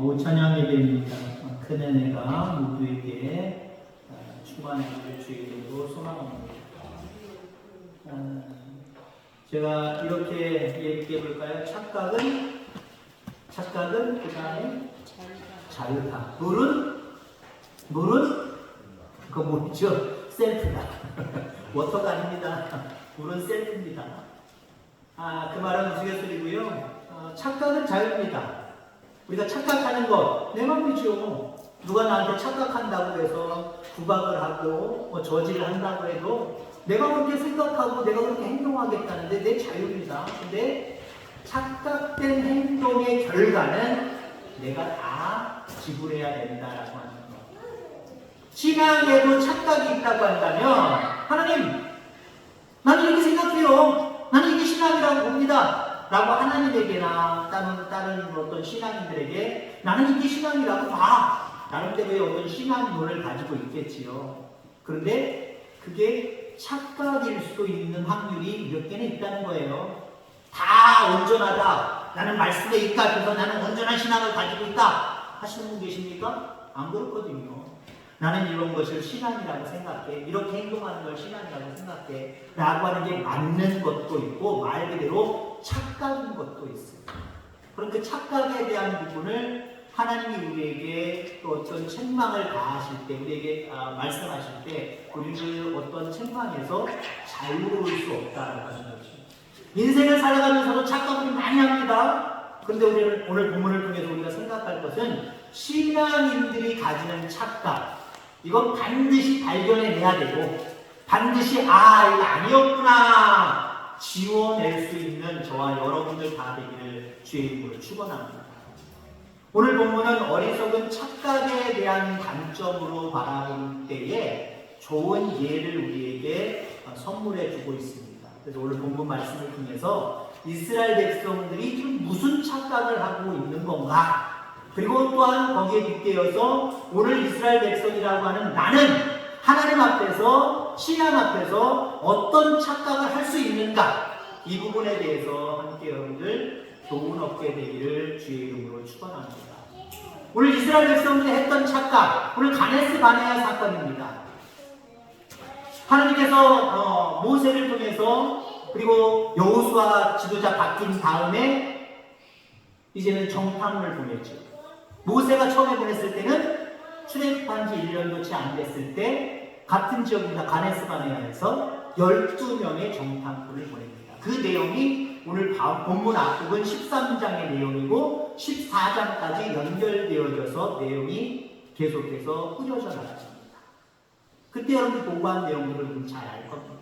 모찬양 예배입니다. 큰 은혜가 모두에게 충만하기를 주의 이름으로 소망합니다. 제가 이렇게 얘기해 볼까요? 착각은 그 다음에 자유다. 물은 그거 뭐죠? 셀프다. 워터가 아닙니다. 물은 셀프입니다. 그 말은 우스갯소리고요. 착각은 자유입니다. 우리가 착각하는 것, 내 맘이죠. 누가 나한테 착각한다고 해서 구박을 하고 저지를 한다고 해도 내가 그렇게 생각하고 내가 그렇게 행동하겠다는데 내 자유입니다. 근데 착각된 행동의 결과는 내가 다 지불해야 된다라고 하는 것. 신앙에도 착각이 있다고 한다면 하나님, 나는 이렇게 생각해요. 나는 이게 신앙이라고 봅니다. 라고 하나님에게나 다른 어떤 신앙인들에게 나는 이게 신앙이라고 봐. 나름대로의 어떤 신앙론을 가지고 있겠지요. 그런데 그게 착각일 수도 있는 확률이 몇 개는 있다는 거예요. 다 온전하다. 나는 말씀에 입각해서 나는 온전한 신앙을 가지고 있다. 하시는 분 계십니까? 안 그렇거든요. 나는 이런 것을 신앙이라고 생각해. 이렇게 행동하는 걸 신앙이라고 생각해. 라고 하는 게 맞는 것도 있고 말 그대로 착각인 것도 있어요. 그럼 그 착각에 대한 부분을 하나님이 우리에게 또 어떤 책망을 가하실 때, 우리에게 말씀하실 때 우리를 어떤 책망에서 자유로울 수 없다라고 하는 거죠. 인생을 살아가면서도 착각을 많이 합니다. 그런데 우리는 오늘 본문을 통해서 우리가 생각할 것은 신앙인들이 가지는 착각, 이건 반드시 발견해내야 되고 반드시 이거 아니었구나 지워낼 수 있는 저와 여러분들 다 되기를 주의 이름으로 축원합니다. 오늘 본문은 어리석은 착각에 대한 관점으로 바라볼 때에 좋은 예를 우리에게 선물해 주고 있습니다. 그래서 오늘 본문 말씀을 통해서 이스라엘 백성들이 지금 무슨 착각을 하고 있는 건가, 그리고 또한 거기에 빗대어서 오늘 이스라엘 백성이라고 하는 나는 하나님 앞에서, 신앙 앞에서 어떤 착각을 할 수 있는가, 이 부분에 대해서 함께 여러분들 교훈 얻게 되기를 주의 이름으로 축원합니다. 오늘 이스라엘 백성들이 했던 착각, 오늘 가데스 바네아 사건입니다. 하나님께서 모세를 통해서 그리고 여호수아 지도자 바뀐 다음에 이제는 정탐을 보냈죠. 모세가 처음에 보냈을 때는 출애굽한 지 1년도 채 안 됐을 때 같은 지역입니다. 가데스 바네아에서 12명의 정탐꾼을 보냅니다. 그 내용이 오늘 본문 앞부분 13장의 내용이고 14장까지 연결되어져서 내용이 계속해서 흐려져 나갑니다. 그때 여러분들 보고한 내용들을 잘 알 겁니다.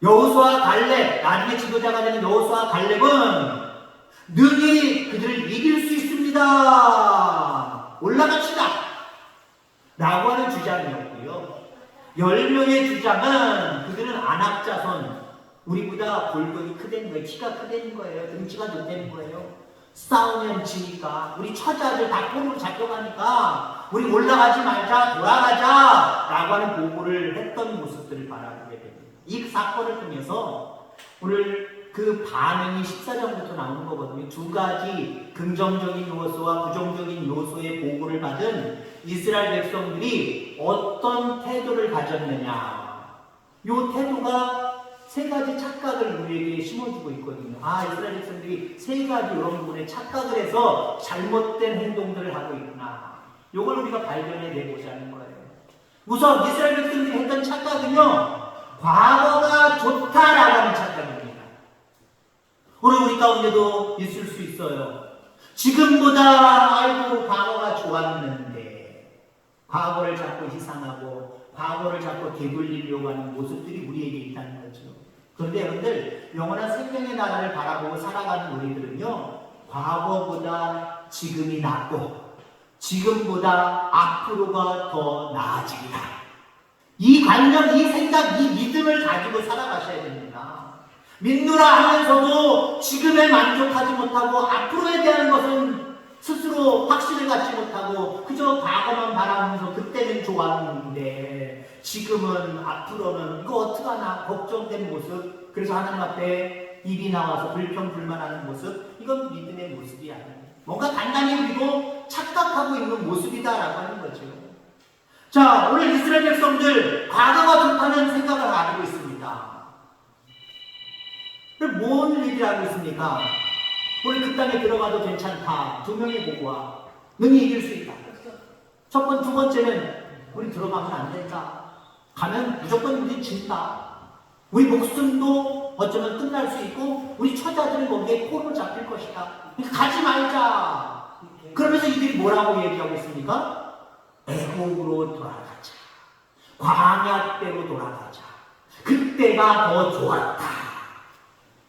여호수아 갈렙, 나중에 지도자가 되는 여호수아 갈렙은 능히 그들을 이길 수 있습니다. 올라갑시다. 라고 하는 주장이었고요. 10명의 주장은 그들은 안악 자손, 우리보다 골격이 크다는 거예요. 키가 크다는 거예요. 등치가 높다는 거예요. 싸우면 지니까, 우리 처자들 다 꼴로 잡혀가니까 우리 올라가지 말자, 돌아가자 라고 하는 보고를 했던 모습들을 바라보게 됩니다. 이 사건을 통해서 오늘 그 반응이 14장부터 나오는 거거든요. 두 가지 긍정적인 요소와 부정적인 요소의 보고를 받은 이스라엘 백성들이 어떤 태도를 가졌느냐, 이 태도가 세 가지 착각을 우리에게 심어주고 있거든요. 이스라엘 백성들이 세 가지 이런 부분에 착각을 해서 잘못된 행동들을 하고 있구나. 이걸 우리가 발견해내보자는 거예요. 우선 이스라엘 백성들이 했던 착각은요, 과거가 좋다라고 하는 착각입니다. 오늘 우리 가운데도 있을 수 있어요. 지금보다 과거가 좋았는데 과거를 자꾸 희생하고 과거를 자꾸 되돌리려고 하는 모습들이 우리에게 있다는 거죠. 그런데 여러분들, 영원한 생명의 나라를 바라보고 살아가는 우리들은요, 과거보다 지금이 낫고 지금보다 앞으로가 더 나아집니다. 이 관념, 이 생각, 이 믿음을 가지고 살아가셔야 됩니다. 믿노라 하면서도 지금에 만족하지 못하고 앞으로에 대한 것은 스스로 확신을 갖지 못하고 그저 과거만 바라보면서 그때는 좋았는데 지금은, 앞으로는 이거 어떡하나 걱정된 모습, 그래서 하나님 앞에 입이 나와서 불평불만하는 모습, 이건 믿음의 모습이 아닙니다. 뭔가 단단히 우리도 착각하고 있는 모습이다라고 하는 거죠. 자, 오늘 이스라엘 백성들 과거가 좋다는 생각을 가지고 있습니다. 뭔 얘기를 하고 있습니까? 우리 그 땅에 들어가도 괜찮다. 두 명이 보고 와. 능히 이길 수 있다. 두 번째는 우리 들어가면 안 된다. 가면 무조건 우리 진다. 우리 목숨도 어쩌면 끝날 수 있고 우리 처자들은 거기에 포로 잡힐 것이다. 가지 말자. 그러면서 이들이 뭐라고 얘기하고 있습니까? 애국으로 돌아가자. 광야 때로 돌아가자. 그때가 더 좋았다.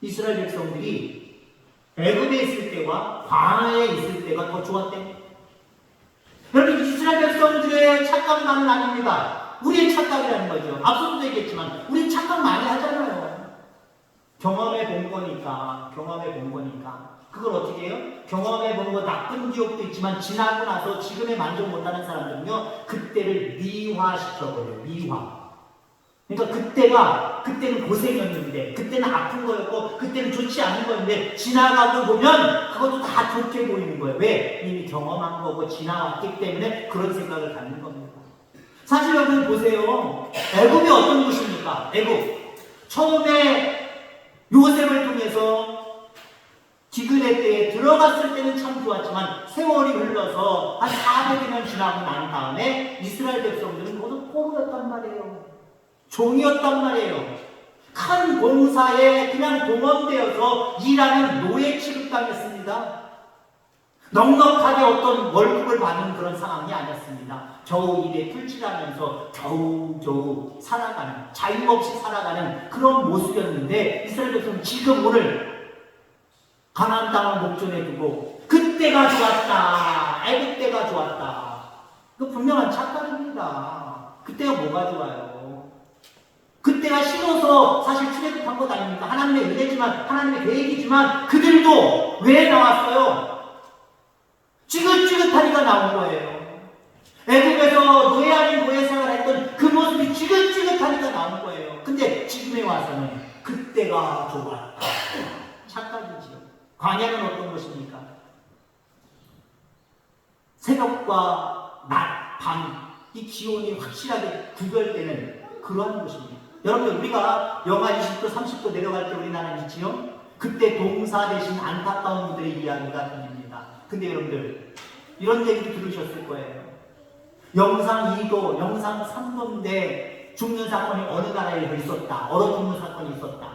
이스라엘 백성들이 애굽에 있을 때와 광야에 있을 때가 더 좋았대. 여러분, 이스라엘 백성들의 착각만은 아닙니다. 우리의 착각이라는 거죠. 앞서도 얘기했지만 우리 착각 많이 하잖아요. 경험해 본 거니까. 그걸 어떻게 해요? 경험해 본 거 나쁜 기억도 있지만 지나고 나서 지금에 만족 못하는 사람들은요, 그때를 미화시켜버려요. 미화. 그러니까 그때는 고생이었는데, 그때는 아픈 거였고, 그때는 좋지 않은 거였는데, 지나가고 보면 그것도 다 좋게 보이는 거예요. 왜? 이미 경험한 거고 지나왔기 때문에 그런 생각을 갖는 겁니다. 사실 여러분 보세요. 애굽이 어떤 곳입니까? 애굽. 처음에 요셉을 통해서 기근의 때에 들어갔을 때는 참 좋았지만 세월이 흘러서 한 400년 지나고 난 다음에 이스라엘 백성들은 모두 포로였단 말이에요. 종이었단 말이에요. 큰 공사에 그냥 동원되어서 일하는 노예 취급당했습니다. 넉넉하게 어떤 월급을 받는 그런 상황이 아니었습니다. 겨우 일에 풀칠하면서 겨우 살아가는, 자유 없이 살아가는 그런 모습이었는데 이스라엘 백성은 지금 오늘 가나안 땅을 목전에 두고 그때가 좋았다. 애굽 때가 좋았다. 그 분명한 착각입니다. 그때가 뭐가 좋아요? 그때가 싫어서 사실 출애굽한 것 아닙니까? 하나님의 은혜지만 하나님의 계획이지만 그들도 왜 나왔어요? 지긋지긋하니까 나온 거예요. 애굽에서 노예 아닌 노예 생활했던 그 모습이 지긋지긋하니까 나온 거예요. 근데 지금에 와서는 그때가 좋았다. 착각이지요. 광야는 어떤 것입니까? 새벽과 낮, 밤, 이 기온이 확실하게 구별되는 그러한 것입니다. 여러분들, 우리가 영하 20도, 30도 내려갈 때 우리나라는 있지요? 그때 동사 대신 안타까운 분들의 이야기가 들립니다. 근데 여러분들, 이런 얘기도 들으셨을 거예요. 영상 2도, 영상 3도인데 죽는 사건이 어느 나라에 있었다. 얼어 죽는 사건이 있었다.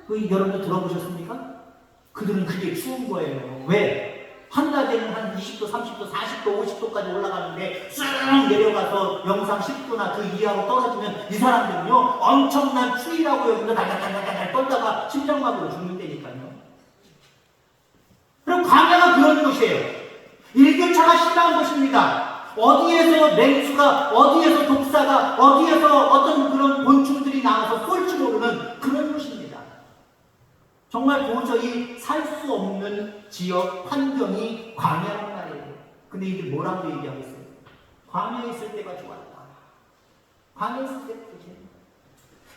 여러분들 들어보셨습니까? 그들은 그게 추운 거예요. 왜? 한낮에는 한 20도, 30도, 40도, 50도까지 올라가는데 쑥 내려가서 영상 10도나 그 이하로 떨어지면 이 사람들은요 엄청난 추위라고 여기서 달달달달달 떨다가 심장마비로 죽는다니까요. 그럼 광야가 그런 곳이에요. 일교차가 심한 곳입니다. 어디에서 맹수가, 어디에서 독사가, 어디에서 어떤 그런 곤충들이 나와서 쏠지 모르는 그런 곳입니다. 정말 도저히 살 수 없는 지역, 환경이 광야란 말이에요. 근데 이들 뭐라고 얘기하고 있어요? 광야에 있을 때가 좋았다. 광야에 있을 때가 좋았다.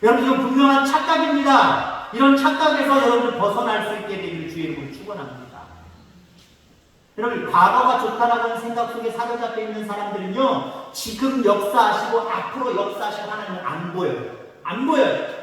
여러분, 이건 분명한 착각입니다. 이런 착각에서 여러분들 벗어날 수 있게 되기를 주의 이름으로 축원합니다. 여러분, 과거가 좋다라고 하는 생각 속에 사로잡혀 있는 사람들은요, 지금 역사하시고 앞으로 역사하시고 하나님은 안 보여요. 안 보여요.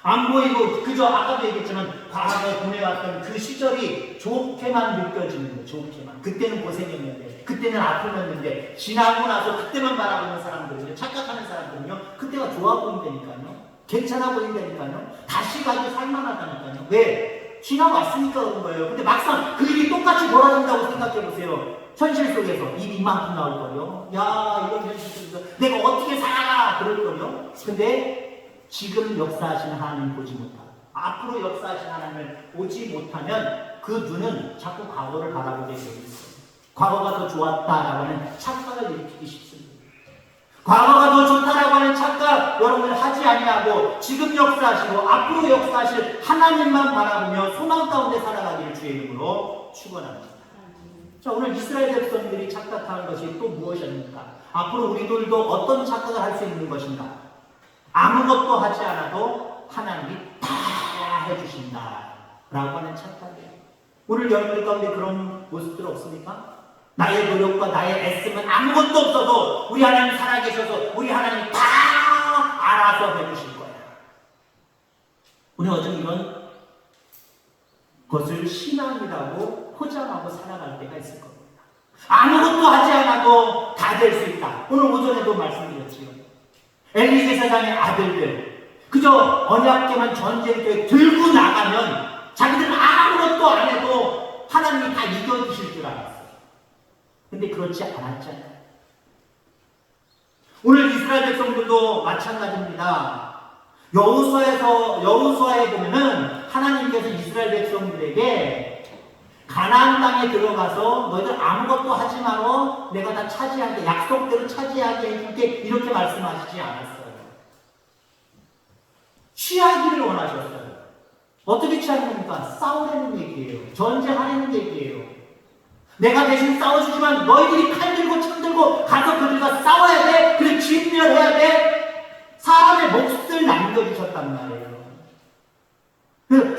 안 보이고 그저 아까도 얘기했지만 과거에 보내왔던 그 시절이 좋게만 느껴지는 거예요. 좋게만. 그때는 고생했는데, 그때는 아픔이었는데, 지나고 나서 그때만 바라보는 사람들은요, 착각하는 사람들은요, 그때가 좋아 보인다니까요. 괜찮아 보인다니까요. 다시 가도 살만하다니까요. 왜? 지나왔으니까 그런 거예요. 근데 막상 그 일이 똑같이 벌어진다고 생각해보세요. 현실 속에서 일이 이만큼 나올 거예요. 야, 이런 현실 속에서 내가 어떻게 살아! 그럴 거예요. 근데 지금 역사하시는 하나님 보지 못하고 앞으로 역사하시는 하나님을 보지 못하면 그 눈은 자꾸 과거를 바라보게 되어 있어요. 과거가 더 좋았다라고 하는 착각을 일으키기 쉽습니다. 과거가 더 좋다라고 하는 착각 여러분들 하지 아니하고 지금 역사하시고 앞으로 역사하실 하나님만 바라보며 소망 가운데 살아가기를 주의 이름으로 축원합니다. 자, 오늘 이스라엘 백성들이 착각하는 것이 또 무엇입니까? 앞으로 우리들도 어떤 착각을 할 수 있는 것인가? 아무것도 하지 않아도 하나님이 다 해주신다 라고 하는 착각이에요. 오늘 여러분들 가운데 그런 모습들 없습니까? 나의 노력과 나의 애씀은 아무것도 없어도 우리 하나님 살아계셔서 우리 하나님 다 알아서 해주실 거야. 우리는 어쩌면 이런 것을 신앙이라고 포장하고 살아갈 때가 있을 겁니다. 아무것도 하지 않아도 다 될 수 있다. 오늘 오전에도 말씀드렸지요. 엘리 제사장의 아들들 그저 언약궤만 전쟁터에 들고 나가면 자기들은 아무것도 안 해도 하나님이 다 이겨주실 줄 알았어요. 근데 그렇지 않았잖아요. 오늘 이스라엘 백성들도 마찬가지입니다. 여호수아에 보면은 하나님께서 이스라엘 백성들에게 가나안 땅에 들어가서 너희들 아무것도 하지 마라. 내가 다 차지하게 약속대로 차지하게 해줄게 이렇게 말씀하시지 않았어요. 취하기를 원하셨어요. 어떻게 취하는 겁니까? 싸우라는 얘기예요. 전쟁하라는 얘기예요. 내가 대신 싸워주지만 너희들이 칼 들고 총 들고 가서 그들과 싸워야 돼. 그리고 진멸해야 돼. 사람의 몫을 남겨주셨단 말이에요.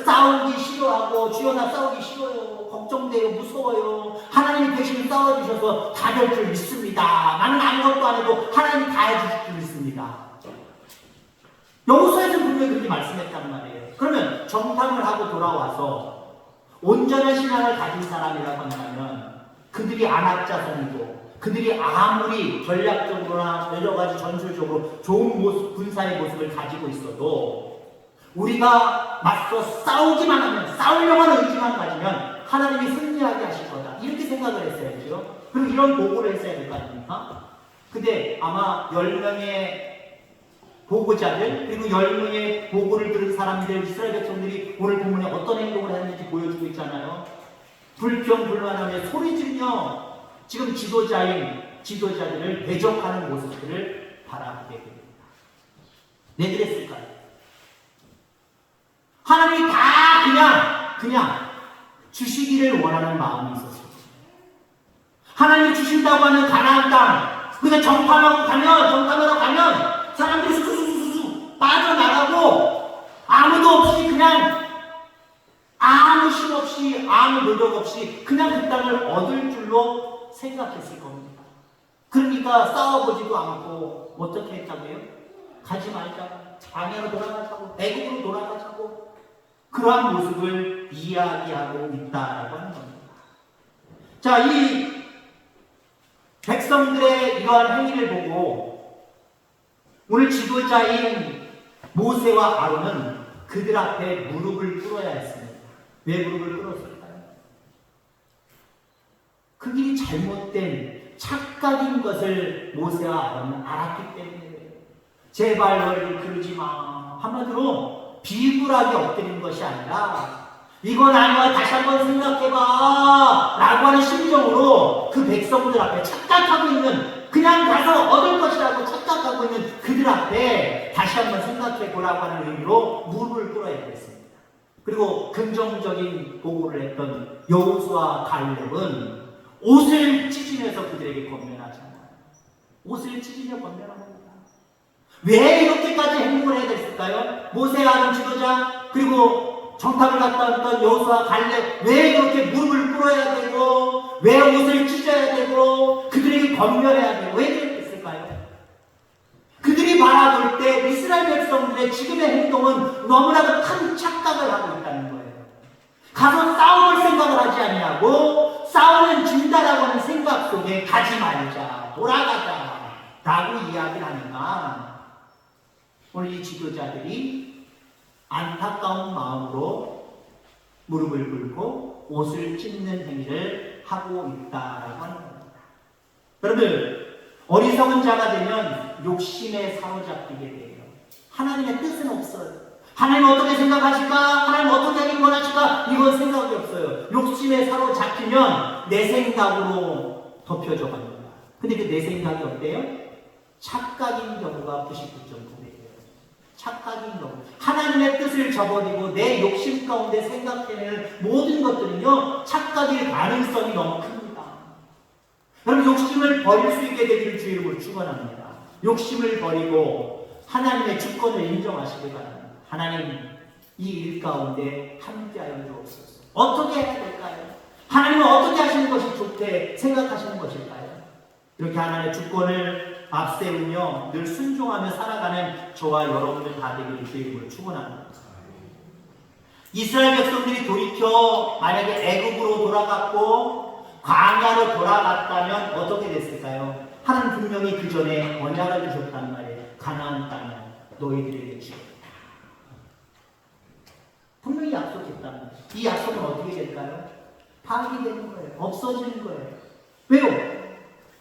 싸우기 싫어하고 주여 나 싸우기 싫어요. 걱정돼요. 무서워요. 하나님이 대신 싸워주셔서 다 될 줄 믿습니다. 나는 아무것도 안 해도 하나님이 다 해주실 줄 믿습니다. 여호수아에서는 분명히 그렇게 말씀했단 말이에요. 그러면 정탐을 하고 돌아와서 온전한 신앙을 가진 사람이라고 한다면 그들이 안압자성이고 그들이 아무리 전략적으로나 여러 가지 전술적으로 좋은 모습, 군사의 모습을 가지고 있어도 우리가 맞서 싸우기만 하면 싸우려고 하는 의지만 가지면 하나님이 승리하게 하실 거다. 이렇게 생각을 했어야죠. 그럼 이런 보고를 했어야 될 거 아닙니까? 근데 아마 10명의 보고자들 그리고 10명의 보고를 들은 사람들 이스라엘 백성들이 오늘 본문에 어떤 행동을 했는지 보여주고 있잖아요. 불평불만하며 소리지르며 지금 지도자들을 대적하는 모습들을 바라보게 됩니다. 왜 그랬을까요? 하나님이 다 그냥 주시기를 원하는 마음이 있었어요. 하나님이 주신다고 하는 가나안 땅 그냥 정탐하러 가면 사람들이 수수수수 빠져나가고 아무도 없이 그냥 아무 힘 없이 아무 노력 없이 그냥 그 땅을 얻을 줄로 생각했을 겁니다. 그러니까 싸워보지도 않고 어떻게 했다고요? 가지 말자고 방해로 돌아가자고 애국으로 돌아가자고 그러한 모습을 이야기하고 있다라고 하는 겁니다. 자, 이 백성들의 이러한 행위를 보고 오늘 지도자인 모세와 아론은 그들 앞에 무릎을 꿇어야 했습니다. 왜 무릎을 꿇었을까요? 그 길이 잘못된 착각인 것을 모세와 아론은 알았기 때문에 제발 너희들 그러지 마. 한마디로 비굴하게 엎드리는 것이 아니라 이건 아니야 다시 한번 생각해봐 라고 하는 심정으로 그 백성들 앞에 착각하고 있는 그냥 가서 얻을 것이라고 착각하고 있는 그들 앞에 다시 한번 생각해보라고 하는 의미로 무릎을 꿇어야 되겠습니다. 그리고 긍정적인 보고를 했던 여호수아 갈렙은 옷을 찢으면서 그들에게 권면하잖아요. 옷을 찢으며 권면합니다. 왜 이렇게까지 행동을 해야 됐을까요? 모세 아론 지도자 그리고 정탐을 갔다 왔던 여호수아 갈렙 왜 이렇게 무릎을 꿇어야 되고 왜 옷을 찢어야 되고 그들에게 권면해야 되고 왜 그랬을까요? 그들이 바라볼 때 이스라엘 백성들의 지금의 행동은 너무나도 큰 착각을 하고 있다는 거예요. 가서 싸울 생각을 하지 아니하고 싸우면 진다라고 하는 생각 속에 가지 말자 돌아가자 라고 이야기를 하니까 오늘 이 지도자들이 안타까운 마음으로 무릎을 꿇고 옷을 찢는 행위를 하고 있다라고 하는 겁니다. 여러분, 어리석은 자가 되면 욕심에 사로잡히게 돼요. 하나님의 뜻은 없어요. 하나님 어떻게 생각하실까? 하나님 어떻게 하길 원하실까? 이건 생각이 없어요. 욕심에 사로잡히면 내 생각으로 덮여져 갑니다. 근데 그 내 생각이 어때요? 착각인 경우가 99.9%예요. 착각인 경우. 하나님의 뜻을 저버리고 내 욕심 가운데 생각해내는 모든 것들은요, 착각일 가능성이 너무 큽니다. 여러분, 욕심을 버릴 수 있게 되기를 주의 이름으로 축원합니다. 욕심을 버리고 하나님의 주권을 인정하시기 바랍니다. 하나님, 이 일 가운데 함께하여 주옵소서. 어떻게 해야 될까요? 하나님은 어떻게 하시는 것이 좋게 생각하시는 것일까요? 이렇게 하나님의 주권을 앞세우며 늘 순종하며 살아가는 저와 여러분들 다 되기를 주의 이름으로 축원합니다. 이스라엘 백성들이 돌이켜 만약에 애굽으로 돌아갔고 광야로 돌아갔다면 어떻게 됐을까요? 하나님 분명히 그 전에 언약을 주셨단 말이에요. 가나안 땅을 너희들에게 주겠다. 분명히 약속했단 말이에요. 이 약속은 어떻게 될까요? 파기되는 거예요. 없어지는 거예요. 왜요?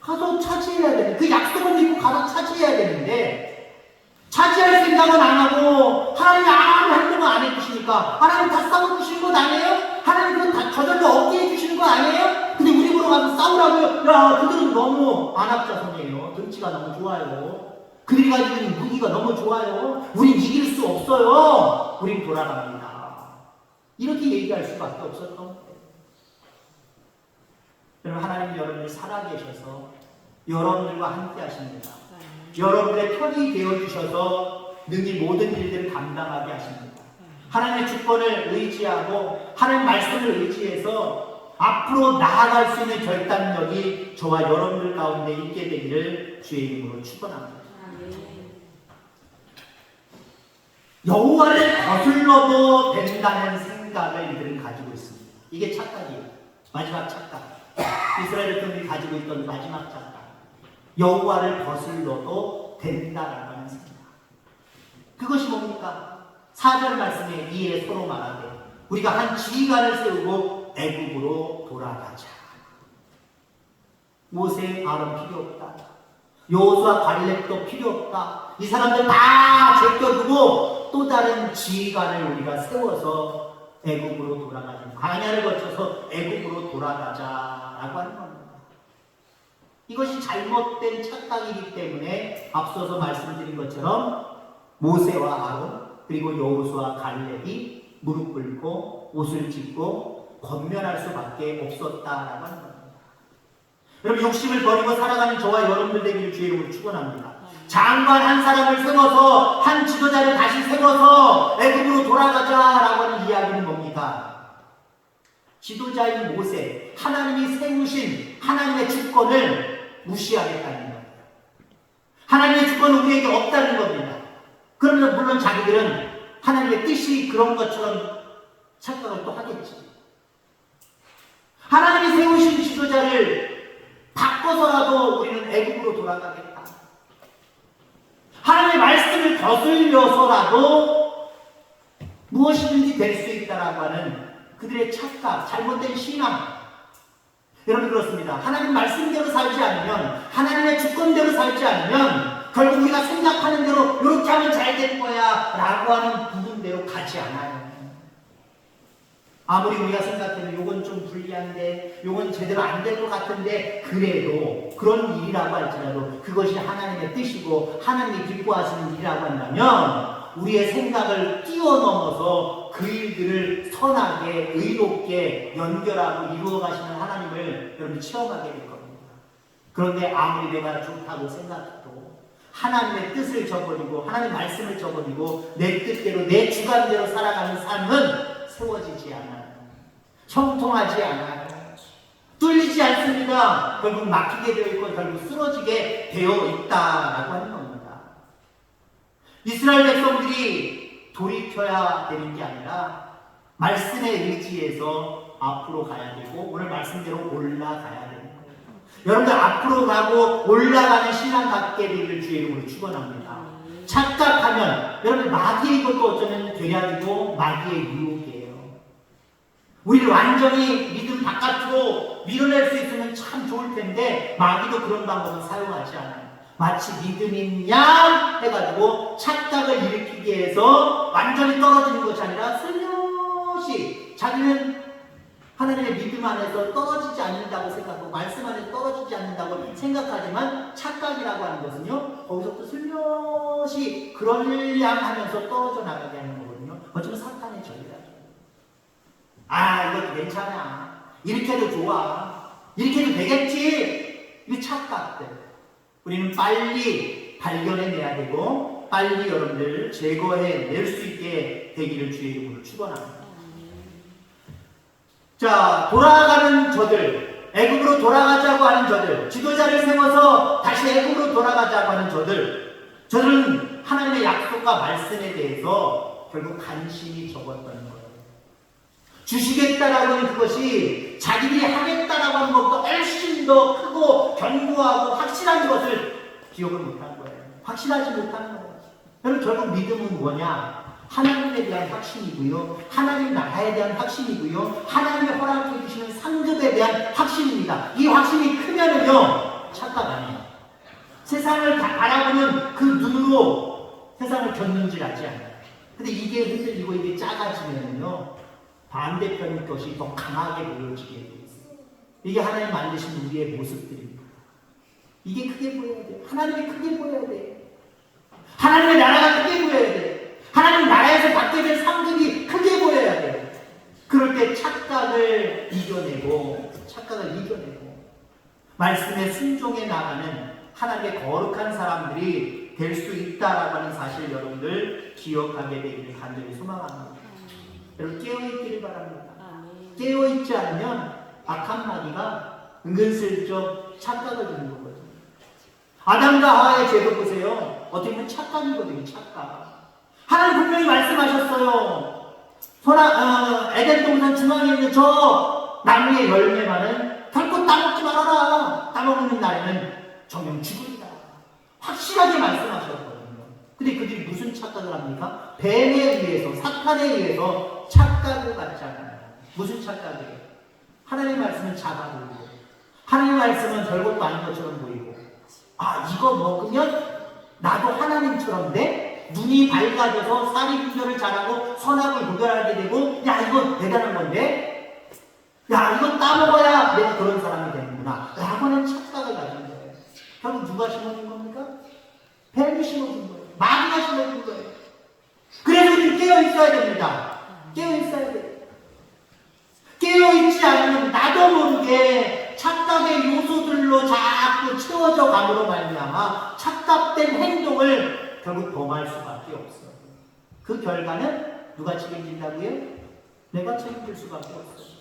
가서 차지해야 되는데, 그 약속을 믿고 가서 차지해야 되는데, 차지할 생각은 안 하고, 하나님이 아무 행동을 안 해주시니까, 하나님 다 싸워주시는 것 아니에요? 하나님 그건 다 저절로 얻게 해주시는 거 아니에요? 근데 우리 보러 가서 싸우라고요? 야, 그들은 너무 안압자성이에요. 등치가 너무 좋아요. 그들이 가지고 있는 무기가 너무 좋아요. 우린 이길 수 없어요. 우린 돌아갑니다. 이렇게 얘기할 수밖에 없었던 거예요. 여러분, 하나님 여러분을 살아계셔서 여러분들과 함께 하십니다. 여러분의 편이 되어주셔서 능히 모든 일들을 감당하게 하십니다. 하나님의 주권을 의지하고 하나님의 말씀을 의지해서 앞으로 나아갈 수 있는 결단력이 저와 여러분들 가운데 있게 되기를 주의 이름으로 축원합니다. 여호와를 거슬러도 된다는 생각을 이들은 가지고 있습니다. 이게 착각이에요. 마지막 착각. 이스라엘 백성들이 가지고 있던 마지막 착각. 여호와를 거슬러도 된다라고 하는 생각. 그것이 뭡니까? 4절 말씀에 이에 서로 말하되 우리가 한 지휘관을 세우고 애굽으로 돌아가자. 모세, 아론 필요 없다. 여호수아, 갈렙도 필요 없다. 이 사람들 다 제껴두고 또 다른 지휘관을 우리가 세워서 애굽으로 돌아가자. 광야를 거쳐서 애굽으로 돌아가자라고 하는 겁니다. 이것이 잘못된 착각이기 때문에 앞서서 말씀드린 것처럼 모세와 아론 그리고 여호수아, 갈렙이 무릎 꿇고 옷을 찢고 권면할 수밖에 없었다라고 하는 겁니다. 여러분, 욕심을 버리고 살아가는 저와 여러분들 되기를 주의 이름으로 축원합니다. 장관 한 사람을 세워서 한 지도자를 다시 세워서 애굽으로 돌아가자라고 하는 이야기는 뭡니까? 지도자인 모세, 하나님이 세우신 하나님의 주권을 무시하겠다는 겁니다. 하나님의 주권은 우리에게 없다는 겁니다. 그러면 물론 자기들은 하나님의 뜻이 그런 것처럼 착각을 또 하겠지. 하나님이 세우신 지도자를 바꿔서라도 우리는 애굽으로 돌아가겠다. 하나님의 말씀을 거슬려서라도 무엇이든지 될 수 있다라고 하는 그들의 착각, 잘못된 신앙. 여러분, 그렇습니다. 하나님 말씀대로 살지 않으면, 하나님의 주권대로 살지 않으면 결국 우리가 생각하는 대로 이렇게 하면 잘 될 거야 라고 하는 부분대로 가지 않아요. 아무리 우리가 생각하면 요건 좀 불리한데, 요건 제대로 안 될 것 같은데, 그래도 그런 일이라고 할지라도 그것이 하나님의 뜻이고 하나님이 기뻐하시는 일이라고 한다면 우리의 생각을 뛰어넘어서 그 일들을 선하게 의롭게 연결하고 이루어 가시는 하나님을 여러분 체험하게 될 겁니다. 그런데 아무리 내가 좋다고 생각해도 하나님의 뜻을 저버리고 하나님의 말씀을 저버리고 내 뜻대로 내 주관대로 살아가는 삶은 세워지지 않아요. 형통하지 않아요. 뚫리지 않습니다. 결국 막히게 되어 있고 결국 쓰러지게 되어 있다라고 하는 겁니다. 이스라엘 백성들이 돌이켜야 되는 게 아니라 말씀에 의지해서 앞으로 가야 되고 오늘 말씀대로 올라가야 되는 거예요. 여러분들 앞으로 가고 올라가는 신앙 갖게 되기를 주의 이름으로 축원합니다. 착각하면 여러분 마귀의 것도 어쩌면 되려지고 마귀의 유혹이에요. 우리를 완전히 믿음 바깥으로 밀어낼 수 있으면 참 좋을 텐데 마귀도 그런 방법은 사용하지 않아요. 마치 믿음인 양 해가지고 착각을 일으키기 위해서 완전히 떨어지는 것이 아니라 슬며시 자기는 하나님의 믿음 안에서 떨어지지 않는다고 생각하고 말씀 안에서 떨어지지 않는다고 생각하지만 착각이라고 하는 것은요 거기서부터 슬며시 그러려고 하면서 떨어져 나가게 하는 거거든요. 어쩌면 사탄의 전이라죠. 아, 이것도 괜찮아. 이렇게 해도 좋아. 이렇게 해도 되겠지. 이게 착각들. 우리는 빨리 발견해내야 되고 빨리 여러분들 제거해낼 수 있게 되기를 주의 이름으로 축원합니다. 자, 돌아가는 저들, 애굽으로 돌아가자고 하는 저들, 지도자를 세워서 다시 애굽으로 돌아가자고 하는 저들은 하나님의 약속과 말씀에 대해서 결국 간신히 적었던 거예요. 주시겠다라고 하는 그것이 자기들이 하겠다라고 하는 것보다 훨씬 더 크고 견고하고 확실한 것을 기억을 못한 거예요. 확실하지 못한 거예요. 여러분, 결국 믿음은 뭐냐? 하나님에 대한 확신이고요. 하나님 나라에 대한 확신이고요. 하나님의 허락해 주시는 상급에 대한 확신입니다. 이 확신이 크면은요, 착각 아니에요. 세상을 다 바라보는 그 눈으로 세상을 견눈질하지 않아요. 근데 이게 흔들리고 이게 작아지면요, 반대편 것이 더 강하게 보여지게 돼요. 이게 하나님 만드신 우리의 모습들입니다. 이게 크게 보여야 돼요. 하나님이 크게 보여야 돼요. 하나님의 나라가 크게 보여야 돼요. 하나님 나라에서 받게 된 상급이 크게 보여야 돼요. 그럴 때 착각을 이겨내고 말씀에 순종해 나가는 하나님의 거룩한 사람들이 될 수 있다라고 하는 사실 여러분들 기억하게 되기를 간절히 소망합니다. 여러분, 깨어있기를 바랍니다. 깨어있지 않으면 악한 마귀가 은근슬쩍 착각을 주는 거거든요. 아담과 하와의 죄도 보세요. 어떻게 보면 착각이거든요. 착각. 하나님 분명히 말씀하셨어요. 에덴 동산 중앙에 있는 저 나무의 열매만은 결코 따먹지 말아라. 따먹는 날에는 정녕 죽으리라. 확실하게 말씀하셨거든요. 근데 그들이 무슨 착각을 합니까? 뱀에 의해서, 사탄에 의해서 착각을 갖잖아요. 무슨 착각이에요? 하나님의 말씀은 작아 보이고, 하나님의 말씀은 별것도 아닌 것처럼 보이고, 아, 이거 먹으면 나도 하나님처럼 돼? 눈이 밝아져서 사리 분별을 잘하고 선악을 구별하게 되고, 야, 이거 대단한 건데? 야, 이거 따먹어야 내가 그런 사람이 되는구나 라고 하는 착각을 가진 거예요. 결국 누가 심어준 겁니까? 뱀이 심어준 거예요. 마귀가 심어준 거예요. 그래서 우리는 깨어있어야 됩니다. 깨어있어야 돼요. 깨어있지 않으면 나도 모르게 착각의 요소들로 자꾸 채워져 감으로 말미암아 착각된 행동을 결국 범할 수밖에 없어요. 그 결과는 누가 책임진다고요? 내가 책임질 수밖에 없어요.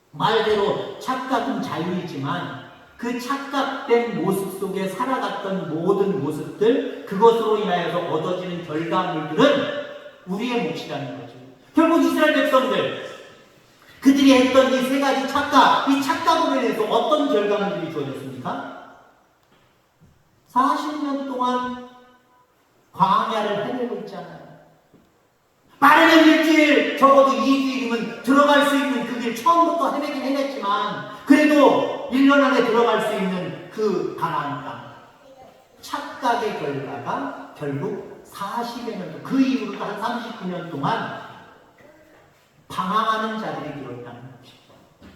말대로 착각은 자유이지만 그 착각된 모습 속에 살아갔던 모든 모습들, 그것으로 인하여서 얻어지는 결과물들은 우리의 몫이라는 거죠. 결국 이스라엘 백성들, 그들이 했던 이 세 가지 착각, 이 착각으로 인해서 어떤 결과물들이 주어졌습니까? 40년 동안 광야를 헤매고 있잖아요. 빠르면 일주일, 적어도 2주일이면 들어갈 수 있는 그 길 처음부터 헤매긴 헤맸지만 그래도 1년 안에 들어갈 수 있는 그 가나안 땅. 착각의 결과가 결국 40여 년 동안, 그 이후로 한 39년 동안 방황하는 자들이 되었다는 거죠.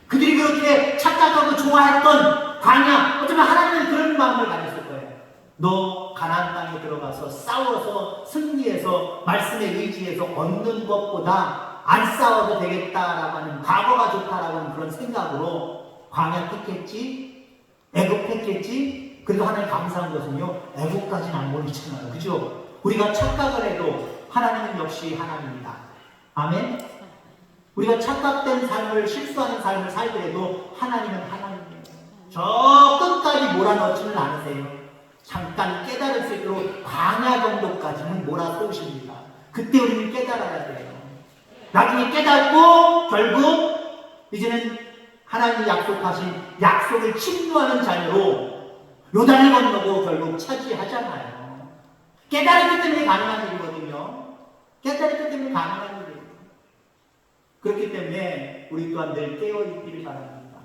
그들이 그렇게 착각하고 좋아했던 광야, 어쩌면 하나님은 그런 마음을 가졌을 거예요. 너 가나안 땅에 들어가서 싸워서 승리해서 말씀에 의지해서 얻는 것보다 안 싸워도 되겠다라고 하는, 과거가 좋다라고 하는 그런 생각으로 광야 택했지, 애굽 택했지. 그래도 하나님 감사한 것은요, 애굽까지는 안 버리잖아요. 그죠? 우리가 착각을 해도 하나님은 역시 하나님이다. 아멘? 우리가 착각된 삶을, 실수하는 삶을 살더라도 하나님은 하나님이에요. 저 끝까지 몰아넣지는 않으세요. 잠깐 깨달을 수 있도록 광야 정도까지는 몰아쏘십니다. 그때 우리는 깨달아야 돼요. 나중에 깨닫고 결국 이제는 하나님이 약속하신 약속을 침노하는 자녀로 요단을 건너고 결국 차지하잖아요. 깨달았기 때문에 가능한 일이거든요. 깨달았기 때문에 가능한 일이에요. 그렇기 때문에 우리 또한 늘 깨어있기를 바랍니다.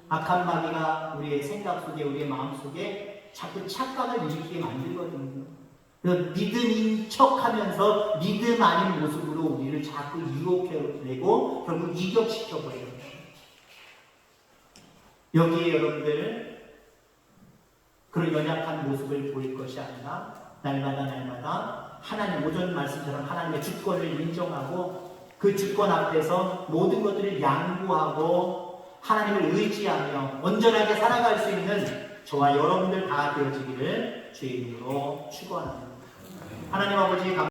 악한 마귀가 우리의 생각 속에, 우리의 마음 속에 자꾸 착각을 일으키게 만들거든요. 믿음인 척하면서 믿음 아닌 모습으로 우리를 자꾸 유혹해내고 결국 이격시켜버려요. 여기에 여러분들 그런 연약한 모습을 보일 것이 아니라 날마다 하나님, 오전 말씀처럼 하나님의 주권을 인정하고 그 주권 앞에서 모든 것들을 양보하고 하나님을 의지하며 온전하게 살아갈 수 있는 저와 여러분들 다 되어지기를 주의 이름으로 축원합니다. 하나님 아버지